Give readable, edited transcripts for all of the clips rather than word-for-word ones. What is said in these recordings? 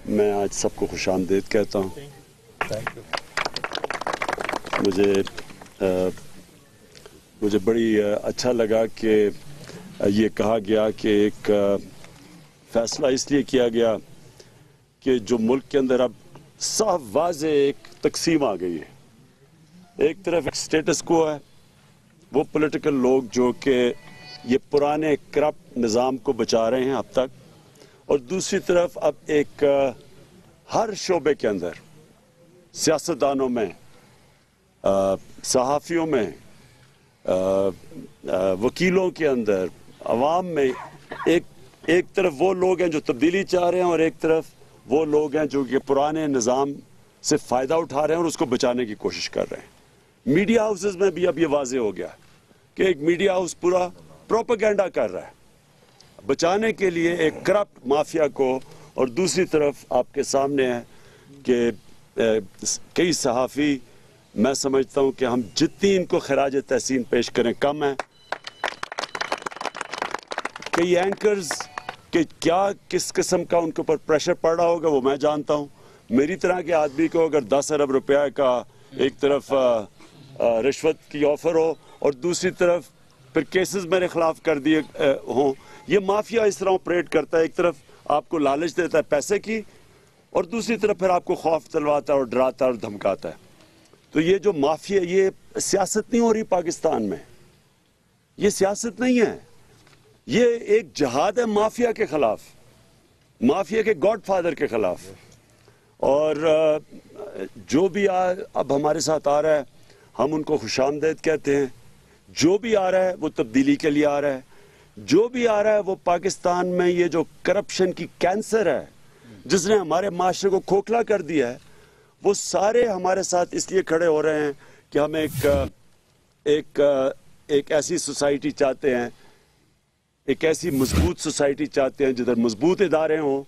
میں آج سب کو خوش آمدید کہتا ہوں۔ مجھے بڑی اچھا لگا کہ یہ کہا گیا کہ ایک فیصلہ اس لیے کیا گیا کہ جو ملک کے اندر اب صاف واضح ایک تقسیم آ گئی ہے۔ ایک طرف ایک سٹیٹس کو ہے، وہ پولیٹیکل لوگ جو کہ یہ پرانے کرپٹ نظام کو بچا رہے ہیں اب تک، اور دوسری طرف اب ایک ہر شعبے کے اندر سیاستدانوں میں، صحافیوں میں، وکیلوں کے اندر، عوام میں ایک طرف وہ لوگ ہیں جو تبدیلی چاہ رہے ہیں اور ایک طرف وہ لوگ ہیں جو کہ پرانے نظام سے فائدہ اٹھا رہے ہیں اور اس کو بچانے کی کوشش کر رہے ہیں۔ میڈیا ہاؤسز میں بھی اب یہ واضح ہو گیا کہ ایک میڈیا ہاؤس پورا پروپیگنڈا کر رہا ہے بچانے کے لیے ایک کرپٹ مافیا کو، اور دوسری طرف آپ کے سامنے ہے کہ کئی صحافی، میں سمجھتا ہوں کہ ہم جتنی ان کو خراج تحسین پیش کریں کم ہے۔ کئی اینکرز کہ کیا کس قسم کا ان کے اوپر پریشر پڑ رہا ہوگا وہ میں جانتا ہوں۔ میری طرح کے آدمی کو اگر 10 ارب روپیہ کا ایک طرف رشوت کی آفر ہو اور دوسری طرف پھر کیسز میرے خلاف کر دیے ہوں، یہ مافیا اس طرح آپریٹ کرتا ہے۔ ایک طرف آپ کو لالچ دیتا ہے پیسے کی، اور دوسری طرف پھر آپ کو خوف دلواتا ہے اور ڈراتا ہے اور دھمکاتا ہے۔ تو یہ جو مافیا، یہ سیاست نہیں ہو رہی پاکستان میں، یہ سیاست نہیں ہے، یہ ایک جہاد ہے مافیا کے خلاف، مافیا کے گاڈ فادر کے خلاف۔ اور جو بھی اب ہمارے ساتھ آ رہا ہے ہم ان کو خوش آمدید کہتے ہیں۔ جو بھی آ رہا ہے وہ تبدیلی کے لیے آ رہا ہے، جو بھی آ رہا ہے وہ پاکستان میں یہ جو کرپشن کی کینسر ہے جس نے ہمارے معاشرے کو کھوکھلا کر دیا ہے، وہ سارے ہمارے ساتھ اس لیے کھڑے ہو رہے ہیں کہ ہم ایک ایسی سوسائٹی چاہتے ہیں، ایک ایسی مضبوط سوسائٹی چاہتے ہیں جدھر مضبوط ادارے ہوں۔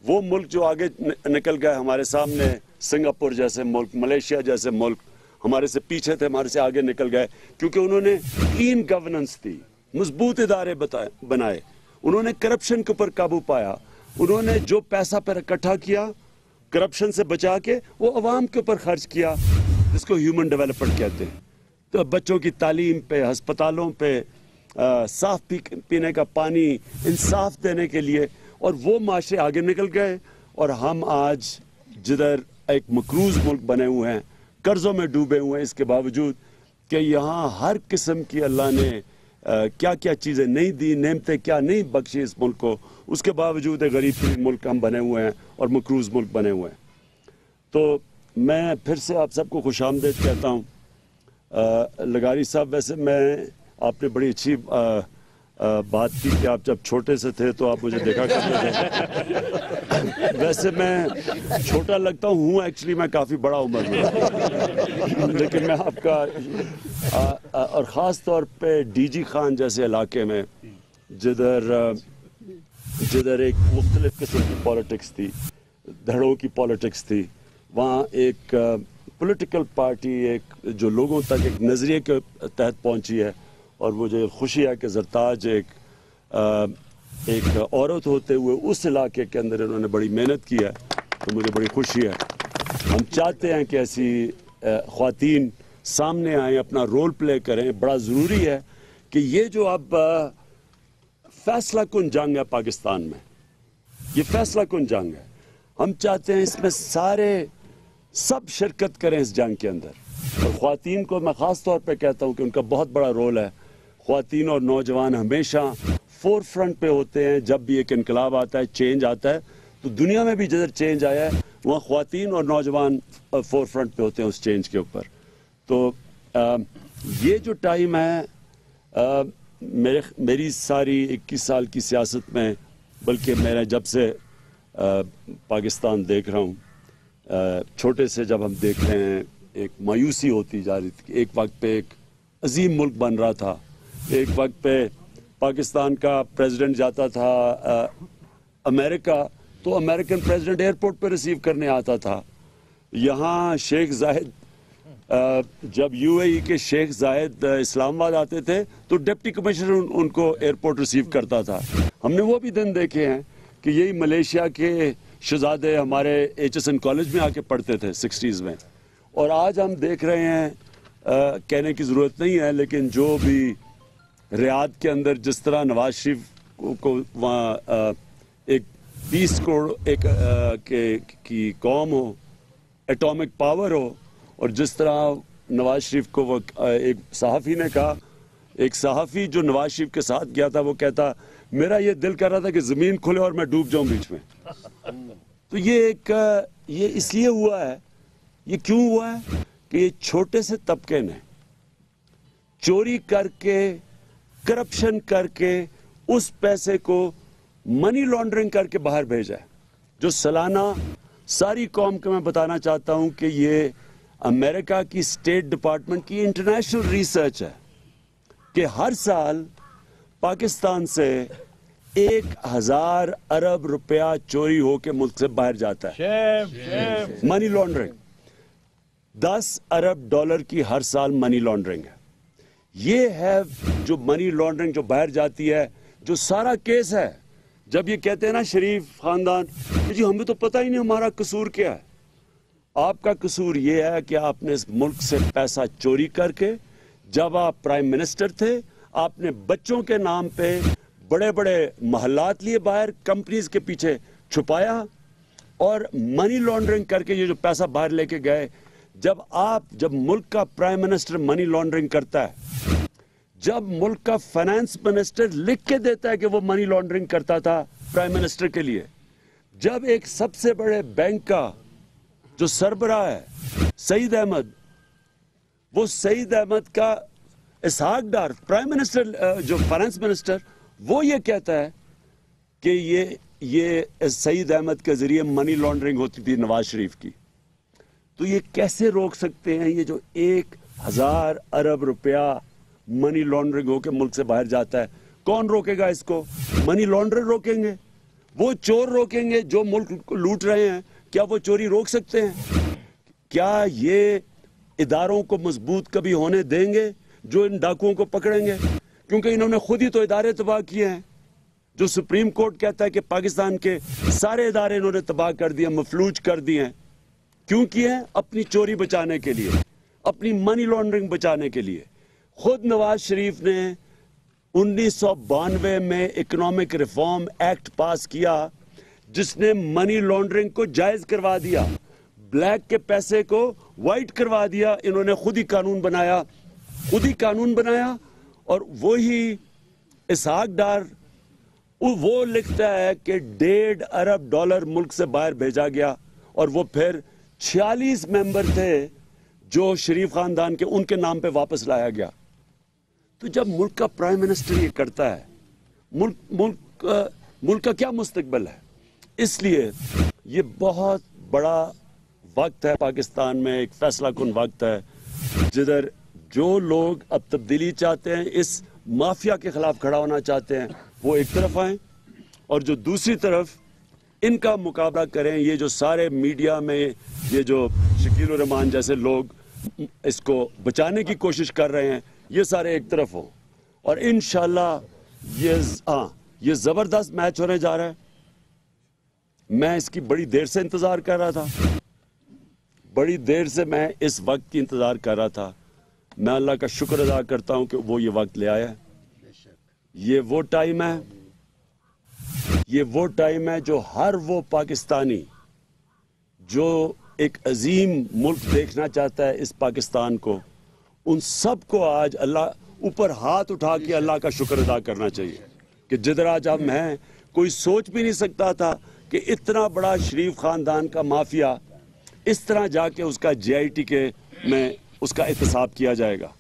وہ ملک جو آگے نکل گئے ہمارے سامنے، سنگاپور جیسے ملک، ملیشیا جیسے ملک ہمارے سے پیچھے تھے، ہمارے سے آگے نکل گئے کیونکہ انہوں نے کلین گورننس دی، مضبوط ادارے بنائے، انہوں نے کرپشن کے اوپر قابو پایا، انہوں نے جو پیسہ پر اکٹھا کیا کرپشن سے بچا کے وہ عوام کے اوپر خرچ کیا، جس کو ہیومن ڈیولپمنٹ کہتے ہیں۔ تو بچوں کی تعلیم پہ، ہسپتالوں پہ، صاف پینے کا پانی، انصاف دینے کے لیے، اور وہ معاشرے آگے نکل گئے۔ اور ہم آج جدھر ایک مقروض ملک بنے ہوئے ہیں، قرضوں میں ڈوبے ہوئے ہیں، اس کے باوجود کہ یہاں ہر قسم کی اللہ نے کیا کیا چیزیں نہیں دی، نعمتیں کیا نہیں بخشی اس ملک کو، اس کے باوجود ایک غریب ترین ملک ہم بنے ہوئے ہیں اور مقروض ملک بنے ہوئے ہیں۔ تو میں پھر سے آپ سب کو خوش آمدید کہتا ہوں۔ لغاری صاحب، ویسے آپ نے بڑی اچھی بات کی کہ آپ جب چھوٹے سے تھے تو آپ مجھے دیکھا کرتے تھے۔ ویسے میں چھوٹا لگتا ہوں ایکچولی میں کافی بڑا عمر میں، لیکن میں آپ کا اور خاص طور پہ ڈی جی خان جیسے علاقے میں جدھر ایک مختلف قسم کی پالیٹکس تھی، دھڑوں کی پالیٹکس تھی، وہاں ایک پولیٹیکل پارٹی ایک جو لوگوں تک ایک نظریے کے تحت پہنچی ہے، اور مجھے خوشی ہے کہ زرتاج ایک عورت ہوتے ہوئے اس علاقے کے اندر انہوں نے بڑی محنت کی ہے، تو مجھے بڑی خوشی ہے۔ ہم چاہتے ہیں کہ ایسی خواتین سامنے آئیں، اپنا رول پلے کریں۔ بڑا ضروری ہے کہ یہ جو اب فیصلہ کن جنگ ہے پاکستان میں، یہ فیصلہ کن جنگ ہے، ہم چاہتے ہیں اس میں سب شرکت کریں اس جنگ کے اندر۔ اور خواتین کو میں خاص طور پہ کہتا ہوں کہ ان کا بہت بڑا رول ہے۔ خواتین اور نوجوان ہمیشہ فور فرنٹ پہ ہوتے ہیں جب بھی ایک انقلاب آتا ہے، چینج آتا ہے، تو دنیا میں بھی جدھر چینج آیا ہے وہاں خواتین اور نوجوان فور فرنٹ پہ ہوتے ہیں اس چینج کے اوپر۔ تو یہ جو ٹائم ہے، میری ساری 21 سال کی سیاست میں، بلکہ میں جب سے پاکستان دیکھ رہا ہوں، چھوٹے سے جب ہم دیکھتے ہیں ایک مایوسی ہوتی جا رہی تھی۔ ایک وقت پہ ایک عظیم ملک بن رہا تھا، ایک وقت پہ پاکستان کا پریزیڈنٹ جاتا تھا امریکہ تو امریکن پریزیڈنٹ ایئرپورٹ پہ ریسیو کرنے آتا تھا۔ یہاں شیخ زاہد، جب یو اے ای کے شیخ زاہد اسلام آباد آتے تھے تو ڈپٹی کمشنر ان کو ایئرپورٹ ریسیو کرتا تھا۔ ہم نے وہ بھی دن دیکھے ہیں کہ یہی ملیشیا کے शहजादे हमारे HSN कॉलेज में आके पढ़ते थे 60s में, और आज हम देख रहे हैं, कहने की ज़रूरत नहीं है, लेकिन जो भी रियाद के अंदर जिस तरह नवाज शरीफ को वहाँ एक 20 करोड़ की कौम हो, एटॉमिक पावर हो, और जिस तरह नवाज शरीफ को वो एक सहाफ़ी ने कहा, एक सहाफ़ी जो नवाज शरीफ के साथ गया था वो कहता मेरा ये दिल कर रहा था कि ज़मीन खुले और मैं डूब जाऊं बीच में। तो ये इसलिए हुआ है, ये क्यों हुआ है कि ये छोटे से तबके ने चोरी करके, करप्शन करके उस पैसे को मनी लॉन्ड्रिंग करके बाहर भेजा है। जो सालाना सारी कौम को मैं बताना चाहता हूं कि ये अमेरिका की स्टेट डिपार्टमेंट की इंटरनेशनल रिसर्च है कि हर साल पाकिस्तान से 1000 अरब रुपया चोरी होकर मुल्क से बाहर जाता है। मनी लॉन्ड्रिंग 10 अरब डॉलर की हर साल मनी लॉन्ड्रिंग है। ये है जो मनी लॉन्ड्रिंग जो बाहर जाती है, जो सारा केस है। जब ये कहते हैं ना शरीफ खानदान कि जी हमें तो पता ही नहीं हमारा कसूर क्या है, आपका कसूर ये है कि आपने इस मुल्क से पैसा चोरी करके, जब आप प्राइम मिनिस्टर थे, आपने बच्चों के नाम पे बड़े बड़े महलात लिए बाहर, कंपनीज के पीछे छुपाया और मनी लॉन्ड्रिंग करके ये जो पैसा बाहर लेके गए। जब मुल्क का प्राइम मिनिस्टर मनी लॉन्ड्रिंग करता है, जब मुल्क का फाइनेंस मिनिस्टर लिख के देता है कि वो मनी लॉन्ड्रिंग करता था प्राइम मिनिस्टर के लिए, जब एक सबसे बड़े बैंक का जो सरबराह है सईद अहमद, वो सईद अहमद का इसहाक डार प्राइम मिनिस्टर जो फाइनेंस मिनिस्टर, वो ये कहता है कि ये सईद अहमद के जरिए मनी लॉन्ड्रिंग होती थी नवाज शरीफ की। तो ये कैसे रोक सकते हैं? ये जो 1000 अरब रुपया मनी लॉन्ड्रिंग होकर मुल्क से बाहर जाता है, कौन रोकेगा इसको? मनी लॉन्ड्रर रोकेंगे, वो चोर रोकेंगे जो मुल्क को लूट रहे हैं। क्या वो चोरी रोक सकते हैं? क्या ये इदारों को मजबूत कभी होने देंगे जो इन डाकुओं को पकड़ेंगे? क्योंकि इन्होंने खुद ही तो इदारे तबाह किए हैं। जो सुप्रीम कोर्ट कहता है कि पाकिस्तान के सारे इदारे इन्होंने तबाह कर दिए, मफलूज कर दिए हैं। क्यों किए हैं? अपनी चोरी बचाने के लिए, अपनी मनी लॉन्ड्रिंग बचाने के लिए। खुद नवाज शरीफ ने 1992 में इकोनॉमिक रिफॉर्म एक्ट पास किया जिसने मनी लॉन्ड्रिंग को जायज करवा दिया, ब्लैक के पैसे को व्हाइट करवा दिया। इन्होंने खुद ही कानून बनाया और वही इसहाक डार वो लिखता है कि 1.5 अरब डॉलर मुल्क से बाहर भेजा गया, और वो फिर 46 मेंबर थे जो शरीफ खानदान के, उनके नाम पे वापस लाया गया। तो जब मुल्क का प्राइम मिनिस्टर ये करता है, मुल्क का क्या मुस्तकबिल है? इसलिए ये बहुत बड़ा वक्त है पाकिस्तान में, एक फैसला कुन वक्त है जिधर जो लोग अब तब्दीली चाहते हैं, इस माफिया के खिलाफ खड़ा होना चाहते हैं, वो एक तरफ आए और जो दूसरी तरफ इनका मुकाबला करें। ये जो सारे मीडिया में ये जो शकील उर रहमान जैसे लोग इसको बचाने की कोशिश कर रहे हैं, ये सारे एक तरफ हो, और इंशाल्लाह ये जबरदस्त मैच होने जा रहा है। मैं इसकी बड़ी देर से इंतजार कर रहा था, बड़ी देर से मैं इस वक्त की इंतजार कर रहा था। मैं अल्लाह का शुक्र अदा करता हूं कि वो ये वक्त ले आया। ये वो टाइम है जो हर वो पाकिस्तानी जो एक अजीम मुल्क देखना चाहता है इस पाकिस्तान को, उन सब को आज अल्लाह ऊपर हाथ उठा के अल्लाह का शुक्र अदा करना चाहिए कि जिधर आज हम हैं, कोई सोच भी नहीं सकता था कि इतना बड़ा शरीफ खानदान का माफिया इस तरह जाके उसका JIT के में उसका एहतसाब किया जाएगा।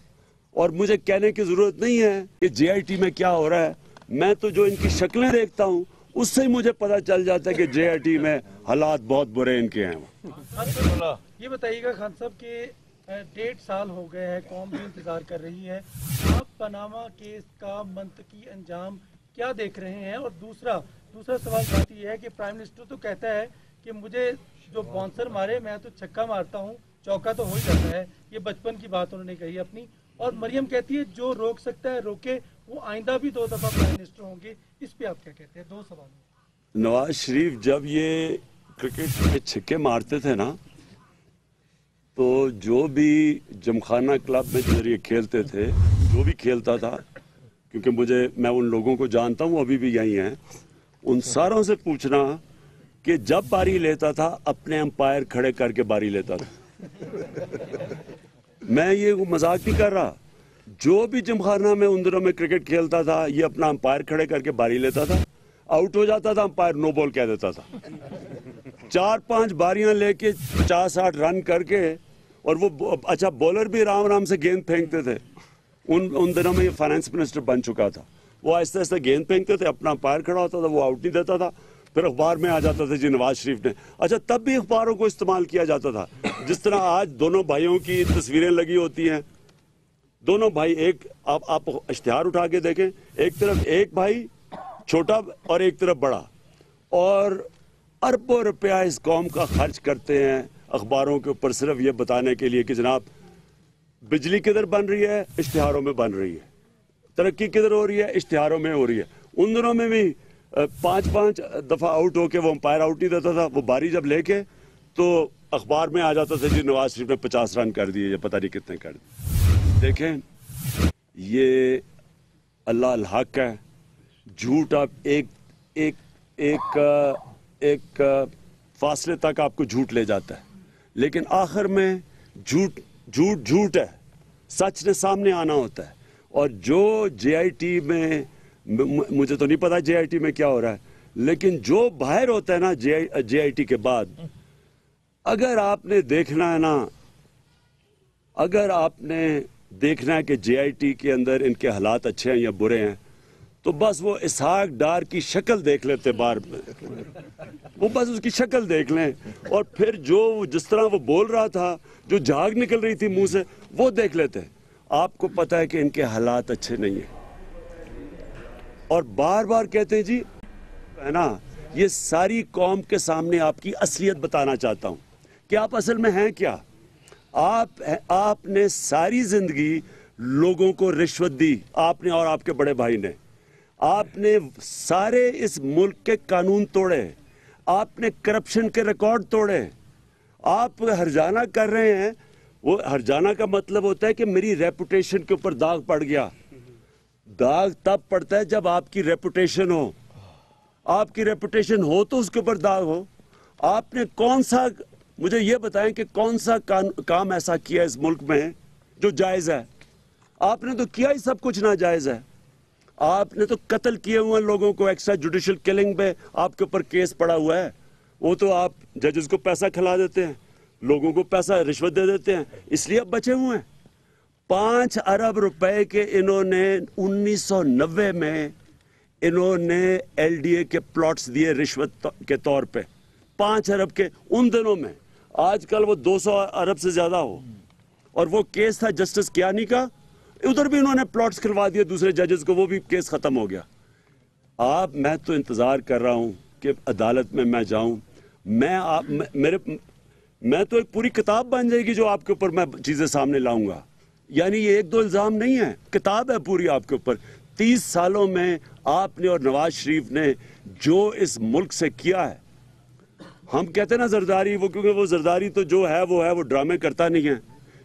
और मुझे कहने की जरूरत नहीं है कि JIT में क्या हो रहा है, मैं तो जो इनकी शक्लें देखता हूँ उससे ही मुझे पता चल जाता है कि JIT में हालात बहुत बुरे इनके हैं। ये बताइएगा खान साहब कि 1.5 साल हो गए हैं, कौम भी इंतजार कर रही है, आप पनामा केस का मंतकी अंजाम क्या देख रहे हैं? और दूसरा सवाल साथ ये है कि प्राइम मिनिस्टर तो कहता है कि मुझे जो बाउंसर मारे मैं तो छक्का मारता हूँ, चौका तो हो ही जाता है। ये बचपन की बात उन्होंने कही अपनी। और मरियम कहती है जो रोक सकता है रोके, वो आइंदा भी 2 दफा प्राइम मिनिस्टर होंगे। इस पे आप क्या कहते हैं? 2 सवाल। नवाज शरीफ जब ये क्रिकेट में छिक्के मारते थे ना, तो जो भी जमखाना क्लब में जरिए खेलते थे, जो भी खेलता था, क्योंकि मैं उन लोगों को जानता हूँ, अभी भी यही हैं, उन सारों से पूछना कि जब बारी लेता था अपने अंपायर खड़े करके बारी लेता था। मैं ये मजाक नहीं कर रहा, जो भी जिमखाना में उन दिनों में क्रिकेट खेलता था ये अपना अंपायर खड़े करके बारी लेता था, आउट हो जाता था अंपायर नो बॉल कह देता था। 4-5 बारियां लेके 50-60 रन करके, और वो अच्छा बॉलर भी राम राम से गेंद फेंकते थे। उन दिनों में ये फाइनेंस मिनिस्टर बन चुका था, वो आहिस्ते आहिस्ते गेंद फेंकते थे, अपना अंपायर खड़ा होता था, वो आउट नहीं देता था, फिर अखबार में आ जाता था जी नवाज शरीफ ने। अच्छा तब भी अखबारों को इस्तेमाल किया जाता था, जिस तरह आज दोनों भाइयों की तस्वीरें लगी होती हैं, दोनों भाई एक, आप इश्तिहार उठा के देखें, एक तरफ एक भाई छोटा और एक तरफ बड़ा, और अरबों रुपया इस कौम का खर्च करते हैं अखबारों के ऊपर सिर्फ ये बताने के लिए कि जनाब बिजली किधर बन रही है, इश्तिहारों में बन रही है, तरक्की किधर हो रही है, इश्तिहारों में हो रही है। उन दिनों में भी 5-5 दफा आउट होके वो अंपायर आउट नहीं देता था, वो बारी जब लेके तो अखबार में आ जाता था जी नवाज शरीफ ने 50 रन कर दिए, ये पता नहीं कितने कर दिए। देखें ये अल्लाह अल हक है, झूठ आप एक फासले तक आपको झूठ ले जाता है, लेकिन आखिर में झूठ है, सच ने सामने आना होता है। और जो JIT में, मुझे तो नहीं पता JIT में क्या हो रहा है, लेकिन जो बाहर होता है ना JIT के बाद, अगर आपने देखना है कि JIT के अंदर इनके हालात अच्छे हैं या बुरे हैं, तो बस वो इसहाक डार की शक्ल देख लेते बार में, वो बस उसकी शक्ल देख लें, और फिर जो जिस तरह वो बोल रहा था, जो झाग निकल रही थी मुंह से, वो देख लेते। आपको पता है कि इनके हालात अच्छे नहीं है, और बार बार कहते हैं जी, है ना, ये सारी कौम के सामने आपकी असलियत बताना चाहता हूं कि आप असल में हैं क्या। आपने सारी जिंदगी लोगों को रिश्वत दी, आपने और आपके बड़े भाई ने। आपने सारे इस मुल्क के कानून तोड़े, आपने करप्शन के रिकॉर्ड तोड़े, आप हरजाना कर रहे हैं। वो हरजाना का मतलब होता है कि मेरी रेपुटेशन के ऊपर दाग पड़ गया। दाग तब पड़ता है जब आपकी रेपुटेशन हो, आपकी रेपुटेशन हो तो उसके ऊपर दाग हो। आपने कौन सा, मुझे ये बताएं कि कौन सा काम ऐसा किया इस मुल्क में जो जायज है? आपने तो किया ही सब कुछ नाजायज है। आपने तो कत्ल किए हुए लोगों को, एक्स्ट्रा जुडिशियल किलिंग पे आपके ऊपर केस पड़ा हुआ है। वो तो आप जजेस को पैसा खिला देते हैं, लोगों को पैसा रिश्वत दे देते हैं, इसलिए अब बचे हुए हैं। 5 अरब रुपए के इन्होंने 1990 में इन्होंने LDA के प्लॉट्स दिए रिश्वत के तौर पे, 5 अरब के उन दिनों में। आजकल वो 200 अरब से ज्यादा हो। और वो केस था जस्टिस कियानी का, उधर भी इन्होंने प्लॉट्स खिलवा दिए दूसरे जजेस को, वो भी केस खत्म हो गया। मैं तो इंतजार कर रहा हूं कि अदालत में मैं जाऊं, मैं तो एक पूरी किताब बन जाएगी जो आपके ऊपर मैं चीजें सामने लाऊंगा। यानी ये 1-2 इल्जाम नहीं है, किताब है पूरी आपके ऊपर। 30 सालों में आपने और नवाज शरीफ ने जो इस मुल्क से किया है, हम कहते हैं ना जरदारी, वो क्योंकि वो जरदारी तो जो है वो ड्रामे करता नहीं है।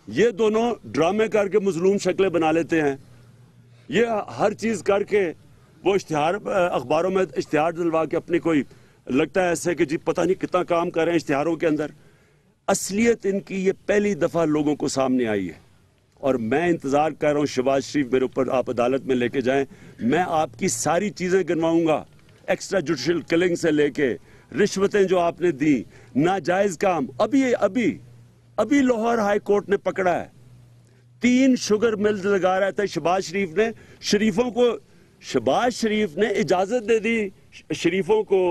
ये दोनों ड्रामे करके मजलूम शक्लें बना लेते हैं। ये हर चीज करके वो इश्तिहार अखबारों में इश्तिहार दिलवा के अपनी कोई लगता है ऐसे कि जी पता नहीं कितना काम कर रहे हैं इश्तिहारों के अंदर। असलियत इनकी ये पहली दफा लोगों को सामने आई है, और मैं इंतजार कर रहा हूं शहबाज शरीफ मेरे ऊपर आप अदालत में लेके जाएं, मैं आपकी सारी चीजें गिनवाऊंगा, एक्स्ट्रा जुडिशियल किलिंग से लेके रिश्वतें जो आपने दी, नाजायज काम। अभी लाहौर हाई कोर्ट ने पकड़ा है, 3 शुगर मिल्स लगा रहा था शहबाज शरीफ ने। शहबाज शरीफ ने इजाजत दे दी शरीफों को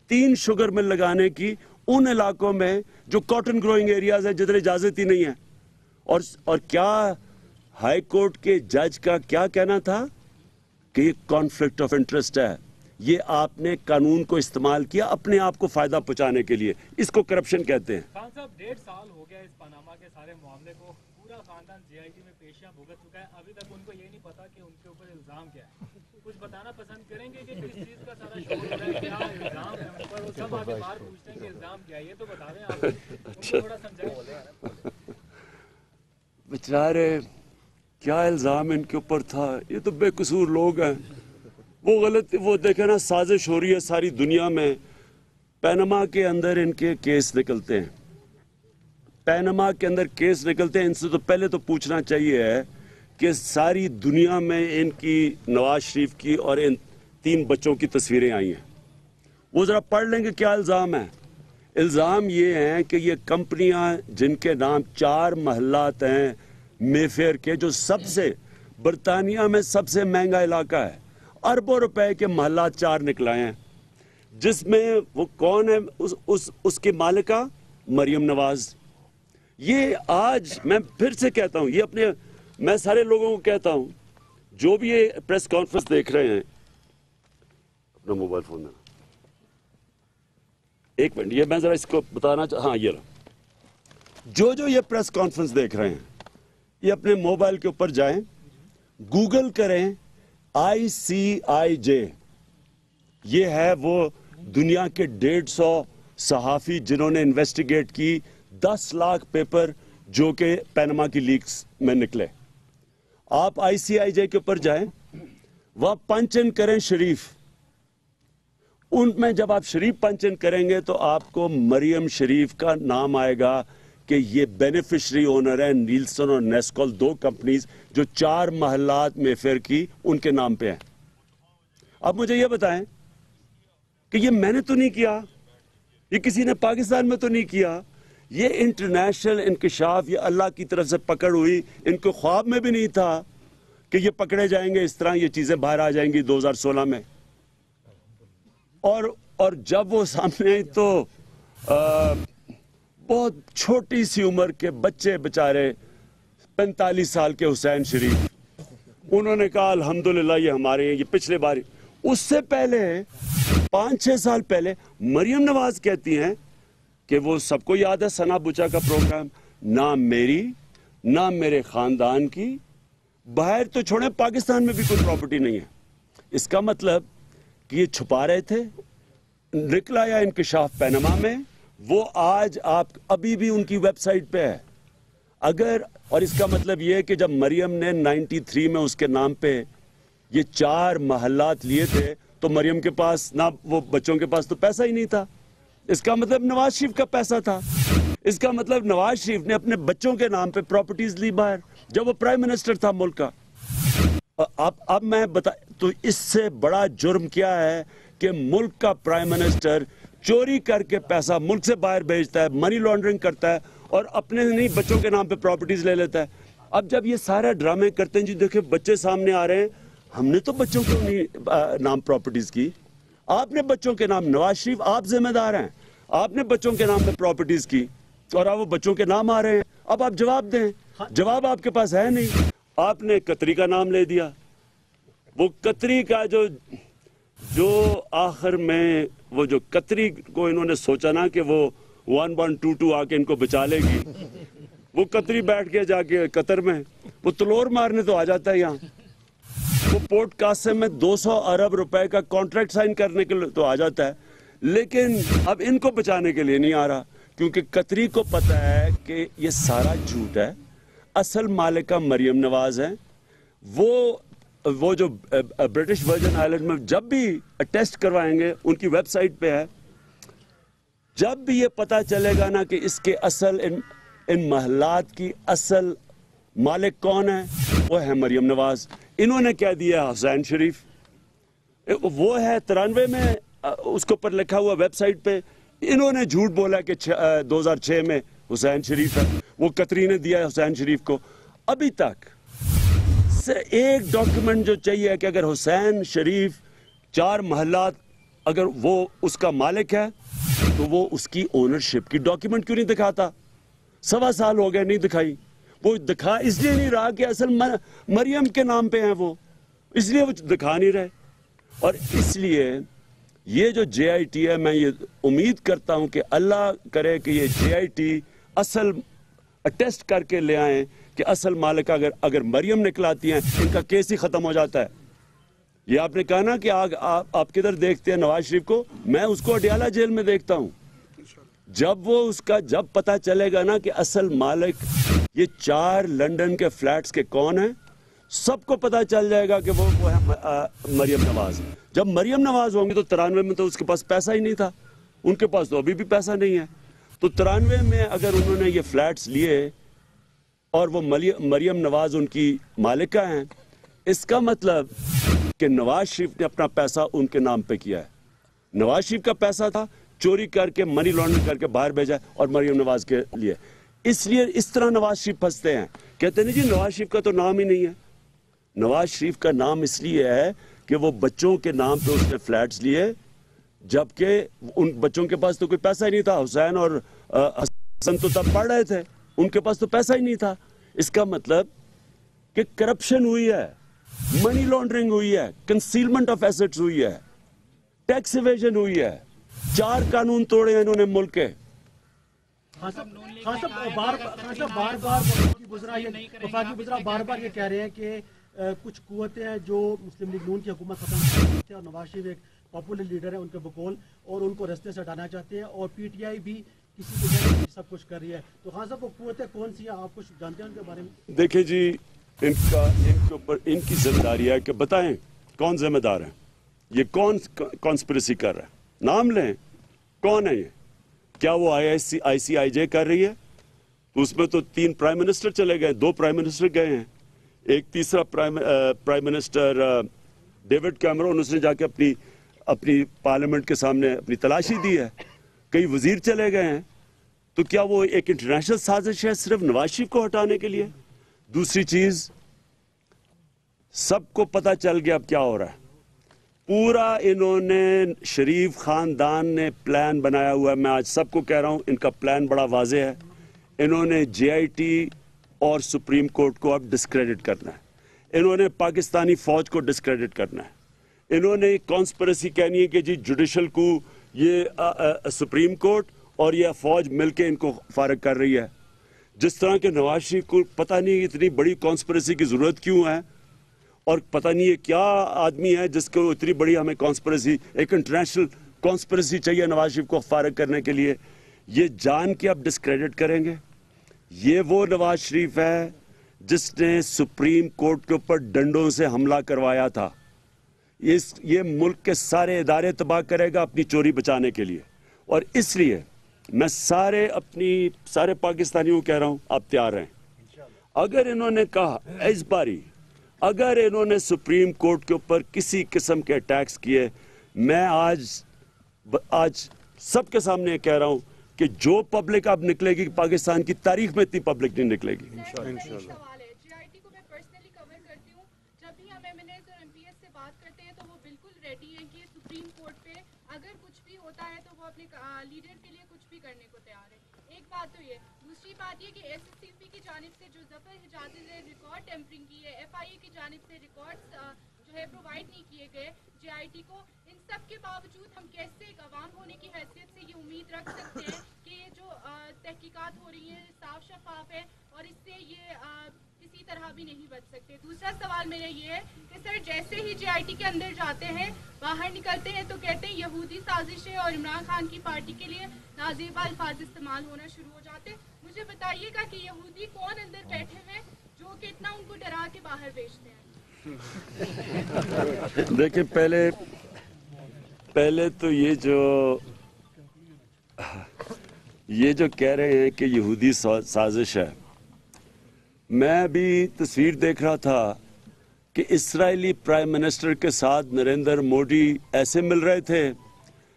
3 शुगर मिल लगाने की उन इलाकों में जो कॉटन ग्रोइंग एरियाज है, जिधर इजाजत ही नहीं है। और क्या हाई कोर्ट के जज का क्या कहना था कि कॉन्फ्लिक्ट ऑफ इंटरेस्ट है। ये आपने कानून को इस्तेमाल किया अपने आप को फायदा पहुंचाने के लिए, इसको करप्शन कहते हैं। खान साहब 1.5 साल हो गया इस पनामा के सारे मामले को, पूरा खानदान JIT में पेशियां भुगत चुका है, अभी तक उनको ये नहीं पता कि उनके ऊपर इल्जाम क्या है। कुछ बताना पसंद करेंगे कि किस चीज का सारा शोर हो रहा है, क्या इल्जाम है उन पर? वो सब आगे बाहर पूछते हैं कि इल्जाम क्या है, ये तो बता दें आप, उनको थोड़ा समझाएं। बेचारे क्या इल्जाम इनके ऊपर था, ये तो बेकसूर लोग हैं। वो गलत, वो देखे ना, साजिश हो रही है सारी दुनिया में। पैनमा के अंदर इनके केस निकलते हैं, पैनमा के अंदर केस निकलते हैं। इनसे तो पहले तो पूछना चाहिए है कि सारी दुनिया में इनकी, नवाज शरीफ की और इन 3 बच्चों की तस्वीरें आई हैं। वो ज़रा पढ़ लेंगे क्या इल्ज़ाम है। इल्ज़ाम ये हैं कि ये कंपनियां जिनके नाम 4 महल्लात हैं मेफेयर के, जो सबसे बरतानिया में सबसे महंगा इलाका है, अरबों रुपए के महल्लात 4 निकलाए हैं, जिसमें वो कौन है उसके मालिका मरियम नवाज। ये आज मैं फिर से कहता हूं, ये मैं सारे लोगों को कहता हूं, जो भी ये प्रेस कॉन्फ्रेंस देख रहे हैं, अपना मोबाइल फोन देना, एक मिनट, ये मैं जरा इसको बताना हाँ, ये रहा। जो ये प्रेस कॉन्फ्रेंस देख रहे हैं, ये अपने मोबाइल के ऊपर जाएं, गूगल करें ICIJ। ये है वो दुनिया के 150 सहाफी जिन्होंने इन्वेस्टिगेट की 10 लाख पेपर जो कि पैनमा की लीक्स में निकले। आप ICIJ के ऊपर जाएं, वहां पंच इन करें शरीफ। उनमें जब आप शरीफ पंच इन करेंगे तो आपको मरियम शरीफ का नाम आएगा कि ये बेनिफिशियरी ओनर है नीलसन और नेस्कॉल, 2 कंपनीज जो 4 महल्लात मेफेयर की उनके नाम पे हैं। अब मुझे ये बताएं कि ये मैंने तो नहीं किया, ये किसी ने पाकिस्तान में तो नहीं किया, ये इंटरनेशनल इंकशाफ, ये अल्लाह की तरफ से पकड़ हुई। इनको ख्वाब में भी नहीं था कि ये पकड़े जाएंगे, इस तरह ये चीजें बाहर आ जाएंगी 2016 में। और जब वो सामने आई तो बहुत छोटी सी उम्र के बच्चे बेचारे 45 साल के हुसैन शरीफ, उन्होंने कहा अल्हम्दुलिल्लाह ये हमारे हैं। ये पिछले बार, उससे पहले 5-6 साल पहले मरियम नवाज कहती हैं कि वो सबको याद है सना बुचा का प्रोग्राम, ना मेरी ना मेरे खानदान की, बाहर तो छोड़े पाकिस्तान में भी कोई प्रॉपर्टी नहीं है। इसका मतलब कि ये छुपा रहे थे, निकला या इंकशाफ पैनमा में, वो आज आप अभी भी उनकी वेबसाइट पे है। अगर, और इसका मतलब ये है कि जब मरियम ने 93 में उसके नाम पे ये 4 महल्लात लिए थे तो मरियम के पास ना, वो बच्चों के पास तो पैसा ही नहीं था। इसका मतलब नवाज शरीफ का पैसा था। इसका मतलब नवाज शरीफ ने अपने बच्चों के नाम पे प्रॉपर्टीज ली बाहर जब वो प्राइम मिनिस्टर था मुल्क का। अब मैं बता, तो इससे बड़ा जुर्म क्या है कि मुल्क का प्राइम मिनिस्टर चोरी करके पैसा मुल्क से बाहर भेजता है, मनी लॉन्ड्रिंग करता है और अपने नहीं बच्चों के नाम पे प्रॉपर्टीज ले लेता है। अब जब ये सारा ड्रामे करते हैं, जी देखिए बच्चे सामने आ रहे हैं, हमने तो बच्चों के नहीं नाम प्रॉपर्टीज की, आपने बच्चों के नाम, नवाज शरीफ आप जिम्मेदार हैं, आपने बच्चों के नाम पे प्रॉपर्टीज की और अब वो बच्चों के नाम आ रहे हैं। अब आप जवाब दें, जवाब आपके पास है नहीं। आपने कतरी का नाम ले दिया, वो कतरी का जो आखिर में वो जो कतरी को इन्होंने सोचा ना कि वो 1122 आके इनको बचा लेगी, वो कतरी बैठ के जाके कतर में वो तलोर मारने तो आ जाता है यहाँ, वो पोर्ट कासिम में 200 अरब रुपए का कॉन्ट्रैक्ट साइन करने के लिए तो आ जाता है, लेकिन अब इनको बचाने के लिए नहीं आ रहा, क्योंकि कतरी को पता है कि ये सारा झूठ है। असल मालिका मरियम नवाज है। वो जो ब्रिटिश वर्जन आइलैंड में जब भी टेस्ट करवाएंगे, उनकी वेबसाइट पे है, जब भी ये पता चलेगा ना कि इसके असल इन महल्लात की असल मालिक कौन है, वो है मरियम नवाज। इन्होंने क्या दिया, हुसैन शरीफ, वो है 93 में उसके ऊपर लिखा हुआ वेबसाइट पे, इन्होंने झूठ बोला कि 2006 में हुसैन शरीफ है, वो कतरी ने दिया है हुसैन शरीफ को। अभी तक से एक डॉक्यूमेंट जो चाहिए है कि अगर हुसैन शरीफ 4 महल्लात अगर वो उसका मालिक है तो वो उसकी ओनरशिप की डॉक्यूमेंट क्यों नहीं दिखाता? 1.25 साल हो गए नहीं दिखाई। वो दिखा इसलिए नहीं रहा कि असल मरियम के नाम पे हैं वो, इसलिए वो दिखा नहीं रहे। और इसलिए ये जो JIT है, मैं ये उम्मीद करता हूं कि अल्लाह करे कि ये JIT असल टेस्ट करके ले आए کہ اصل مالک اگر مریم نکلاتی ہیں ان کا کیس ہی ختم ہو جاتا ہے. یہ آپ نے کہا نا کہ آپ کدھر دیکھتے ہیں نواز شریف کو, میں اس کو اڈیالہ جیل میں دیکھتا ہوں. جب پتہ چلے گا نا کہ اصل مالک یہ 4 لندن کے فلیٹس کے کون ہیں, سب کو پتہ چل جائے گا کہ وہ ہے مریم نواز. جب مریم نواز ہوں گی تو 93 میں تو اس کے پاس پیسہ ہی نہیں تھا, ان کے پاس تو ابھی بھی پیسہ نہیں ہے. تو 93 میں اگر انہوں نے یہ فلیٹس لیے اور وہ مریم نواز ان کی مالکہ ہیں, اس کا مطلب کہ نواز شریف نے اپنا پیسہ ان کے نام پہ کیا ہے. نواز شریف کا پیسہ تھا, چوری کر کے منی لانڈرنگ کر کے باہر بھیجا اور مریم نواز کے لیے. اس لیے اس طرح نواز شریف پھنستے ہیں, کہتے ہیں جی نواز شریف کا تو نام ہی نہیں ہے. نواز شریف کا نام اس لیے ہے کہ وہ بچوں کے نام پہ اس نے فلیٹس لیے, جبکہ ان بچوں کے پاس تو کوئی پیسہ ہی نہیں تھا. حسین اور حسن تو تب پڑھ رہے تھے, ان کے پاس تو پیسہ ہی نہیں تھا. اس کا مطلب کہ کرپشن ہوئی ہے, منی لانڈرنگ ہوئی ہے, کنسیلمنٹ آف ایسٹس ہوئی ہے, ٹیکس ایویژن ہوئی ہے, 4 قانون توڑے ہیں انہوں نے ملک کے. بار بار یہ کہہ رہے ہیں کہ کچھ قوتیں ہیں جو مسلم لیگ نون کی حکومت ختم کرنا چاہتے ہیں, اور نواز شریف ایک پاپولر لیڈر ہے ان کے بقول, اور ان کو رستے سے ہٹانا چاہتے ہیں, اور پی ٹی آئی بھی کسی کی جگہ سب کچھ کر رہی ہے. تو خان صاحب وہ قوتیں کون سی ہیں, آپ کچھ جانتے ہیں ان کے بارے میں؟ دیکھیں جی, ان کے اوپر ان کی ذمہ داری ہے کہ بتائیں کون ذمہ دار ہیں, یہ کون کانسپریسی کر رہا ہے, نام لیں کون ہے یہ. کیا وہ آئی سی آئی جے کر رہی ہے؟ تو اس میں تو 3 پرائم منسٹر چلے گئے, 2 پرائم منسٹر گئے ہیں, ایک تیسرا پرائم منسٹر ڈیوڈ کیمرون, اس نے جا کے اپنی پارلیمنٹ کے سامنے اپنی تلاشی دی ہے. کئی وزیر چلے گئے ہیں. تو کیا وہ ایک انٹرنیشنل سازش ہے صرف نواز شریف کو ہٹانے کے لیے؟ دوسری چیز, سب کو پتہ چل گیا اب کیا ہو رہا ہے. پورا انہوں نے شریف خاندان نے پلان بنایا ہوا ہے. میں آج سب کو کہہ رہا ہوں ان کا پلان بڑا واضح ہے. انہوں نے جے آئی ٹی اور سپریم کورٹ کو اب ڈسکریڈٹ کرنا ہے. انہوں نے پاکستانی فوج کو ڈسکریڈٹ کرنا ہے. انہوں نے کانسپریسی کہنی ہے کہ جی جوڈیشل کو یہ سپریم کورٹ اور یہ فوج مل کے ان کو فارغ کر رہی ہے. جس طرح کہ نواز شریف کو پتہ نہیں اتنی بڑی کانسپریسی کی ضرورت کیوں ہے, اور پتہ نہیں یہ کیا آدمی ہے جس کو اتنی بڑی ہمیں کانسپریسی, ایک انٹرنیشنل کانسپریسی چاہیے نواز شریف کو فارغ کرنے کے لیے. یہ جان کے اب ڈسکریڈٹ کریں گے. یہ وہ نواز شریف ہے جس نے سپریم کورٹ کے اوپر ڈنڈوں سے حملہ کروایا تھا. یہ ملک کے سارے ادارے تباہ کرے گا اپنی چوری بچانے کے لیے. اور اس لیے میں سارے پاکستانیوں کو کہہ رہا ہوں آپ تیار رہیں. اگر انہوں نے کہا اس باری اگر انہوں نے سپریم کورٹ کے اوپر کسی قسم کے ٹیکس کیے, میں آج سب کے سامنے کہہ رہا ہوں کہ جو پبلک اب نکلے گی پاکستان کی تاریخ میں اتنی پبلک نہیں نکلے گی. لیڈر کے لیے کچھ بھی کرنے کو تیار ہے. ایک بات تو یہ, دوسری بات یہ کہ ایس ایس سی پی کی جانب سے جو ظفر حجازی نے ریکارڈ ٹیمپرنگ کی ہے, ایف آئی اے کی جانب سے ریکارڈز جو ہے پرووائڈ نہیں کیے گئے جے آئی ٹی کو, ان سب کے باوجود ہم کیسے ایک عوام ہونے کی حیثیت سے یہ امید رکھ سکتے ہیں کہ یہ جو تحقیقات ہو رہی ہیں صاف شفاف ہے اور اس سے یہ کسی طرح بھی نہیں بچ سکتے. دوسرا سوال میرا یہ ہے کہ سر جیسے ہی جے آئی ٹی کے اندر جاتے ہیں, باہر نکلتے ہیں تو کہتے ہیں یہودی سازش ہے اور عمران خان کی پارٹی کے لیے نازیبا الفاظ استعمال ہونا شروع ہو جاتے ہیں. مجھے بتائیے گا کہ یہودی کون اندر بیٹھے ہوئے جو کہ اتنا ان کو ڈرا کے باہر بھیجتے ہیں؟ دیکھیں پہلے تو یہ جو کہہ رہے ہیں کہ یہودی سازش ہے, میں بھی تصویر دیکھ رہا تھا کہ اسرائیلی پرائم منسٹر کے ساتھ نریندر مودی ایسے مل رہے تھے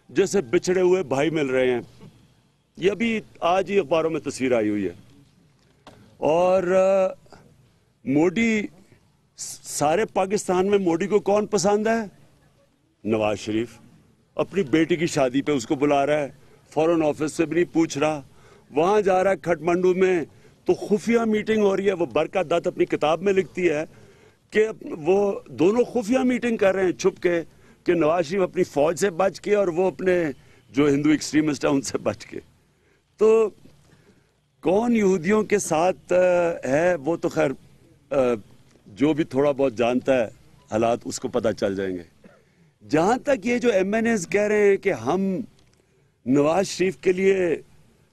جیسے بچھڑے ہوئے بھائی مل رہے ہیں. یہ ابھی آج ہی اخباروں میں تصویر آئی ہوئی ہے. اور مودی, سارے پاکستان میں مودی کو کون پسند ہے؟ نواز شریف. اپنی بیٹی کی شادی پہ اس کو بلا رہا ہے, فورن آفس سے بھی نہیں پوچھ رہا. وہاں جا رہا ہے کھٹمنڈو میں تو خفیہ میٹنگ ہو رہی ہے. وہ برکت دت اپنی کتاب میں لکھتی ہے کہ وہ دونوں خفیہ میٹنگ کر رہے ہیں چھپ کے, کہ نواز شریف اپنی فوج سے بچ کے اور وہ اپنے جو ہندو ایکسٹریمسٹ ہیں ان سے بچ کے. تو कौन यहूदियों के साथ है वो तो खैर जो भी थोड़ा बहुत जानता है हालात उसको पता चल जाएंगे। जहाँ तक ये जो MNAs कह रहे हैं कि हम नवाज शरीफ के लिए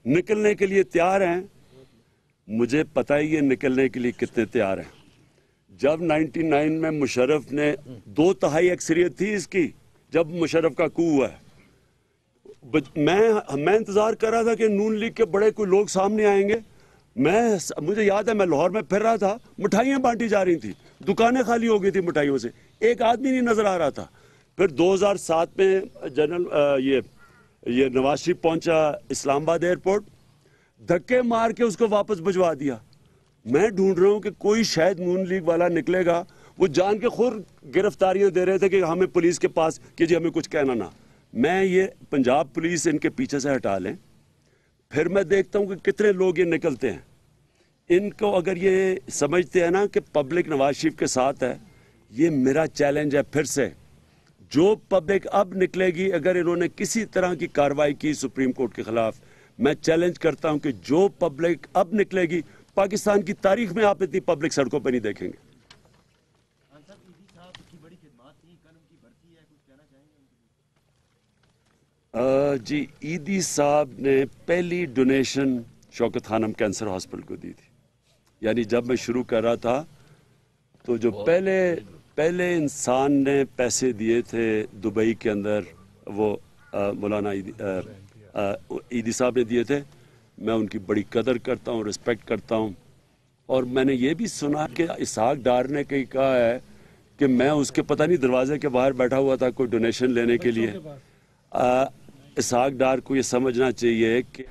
निकलने के लिए तैयार हैं, मुझे पता ही ये निकलने के लिए कितने तैयार हैं। जब 99 में मुशर्रफ ने 2/3 अक्सरियत थी इसकी, जब मुशर्रफ का कू हुआ है, मैं इंतजार कर रहा था कि नून लीग के बड़े कोई लोग सामने आएंगे। मुझे याद है मैं लाहौर में फिर रहा था, मिठाइयाँ बांटी जा रही थी, दुकानें खाली हो गई थी मिठाइयों से, एक आदमी नहीं नजर आ रहा था। फिर 2007 में जनरल ये नवाज शरीफ पहुंचा इस्लामाबाद एयरपोर्ट, धक्के मार के उसको वापस भिजवा दिया। मैं ढूंढ रहा हूं कि कोई शायद नून लीग वाला निकलेगा, वो जान के खुद गिरफ्तारियां दे रहे थे कि हमें पुलिस के पास कि जी हमें कुछ कहना ना। मैं ये पंजाब पुलिस इनके पीछे से हटा लें, फिर मैं देखता हूं कि कितने लोग ये निकलते हैं। इनको अगर ये समझते हैं ना कि पब्लिक नवाज शरीफ के साथ है, ये मेरा चैलेंज है फिर से, जो पब्लिक अब निकलेगी अगर इन्होंने किसी तरह की कार्रवाई की सुप्रीम कोर्ट के खिलाफ, मैं चैलेंज करता हूं कि जो पब्लिक अब निकलेगी, पाकिस्तान की तारीख में आप इतनी पब्लिक सड़कों पर नहीं देखेंगे। जी ईदी साहब ने पहली donation Shaukat Khanum cancer hospital को दी थी। यानी जब मैं शुरू कर रहा था तो जो पहले इंसान ने पैसे दिए थे दुबई के अंदर, वो मौलाना ईदी साहब ने दिए थे। मैं उनकी बड़ी कदर करता हूँ, रिस्पेक्ट करता हूँ। और मैंने ये भी सुना कि इसहाक डार ने कहीं कहा है कि मैं उसके पता नहीं दरवाजे के बाहर बैठा हुआ था कोई डोनेशन लेने के लिए। इसहाक डार को ये समझना चाहिए कि